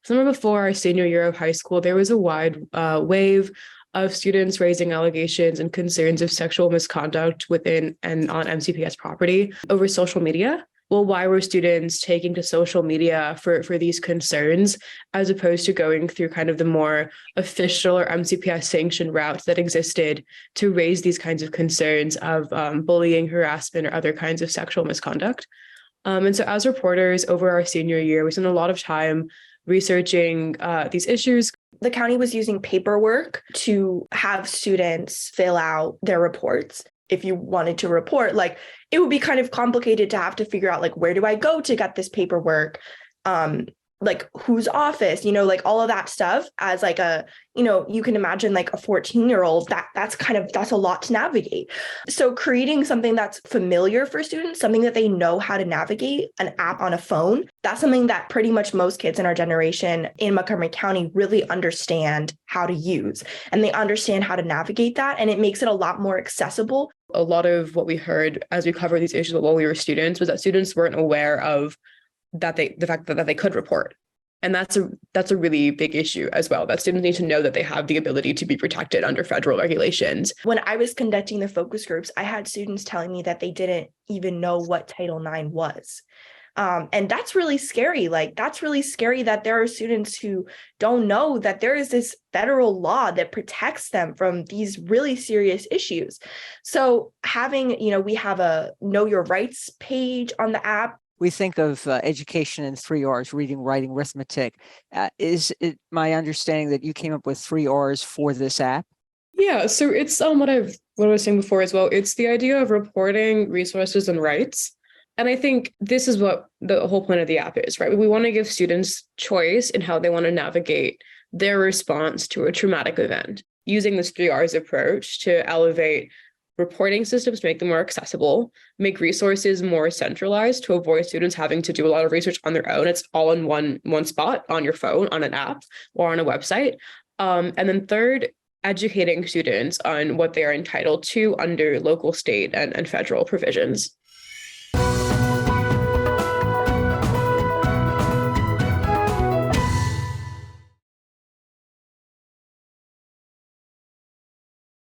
summer before our senior year of high school, there was a wide wave of students raising allegations and concerns of sexual misconduct within and on MCPS property over social media. Well, why were students taking to social media for these concerns as opposed to going through kind of the more official or MCPS sanctioned routes that existed to raise these kinds of concerns of bullying, harassment, or other kinds of sexual misconduct? And so as reporters over our senior year, we spent a lot of time researching these issues. The county was using paperwork to have students fill out their reports. If you wanted to report, like, it would be kind of complicated to have to figure out, like, where do I go to get this paperwork? Like, whose office, like all of that stuff as like you can imagine like a 14-year-old, that's a lot to navigate. So creating something that's familiar for students, something that they know how to navigate, an app on a phone, that's something that pretty much most kids in our generation in Montgomery County really understand how to use, and they understand how to navigate that. And it makes it a lot more accessible. A lot of what we heard as we covered these issues while we were students was that students weren't aware of the fact that they could report. And that's a really big issue as well, that students need to know that they have the ability to be protected under federal regulations. When I was conducting the focus groups, I had students telling me that they didn't even know what Title IX was. And that's really scary. Like, that's really scary that there are students who don't know that there is this federal law that protects them from these really serious issues. So having, we have a Know Your Rights page on the app. We think of education in 3 R's: reading, writing, arithmetic. Is it my understanding that you came up with 3 R's for this app? Yeah, so it's what I was saying before as well. It's the idea of reporting, resources, and rights. And I think this is what the whole point of the app is, right? We want to give students choice in how they want to navigate their response to a traumatic event, using this 3 R's approach to elevate reporting systems, make them more accessible, make resources more centralized to avoid students having to do a lot of research on their own. It's all in one spot on your phone, on an app, or on a website. And then third, educating students on what they are entitled to under local, state, and federal provisions.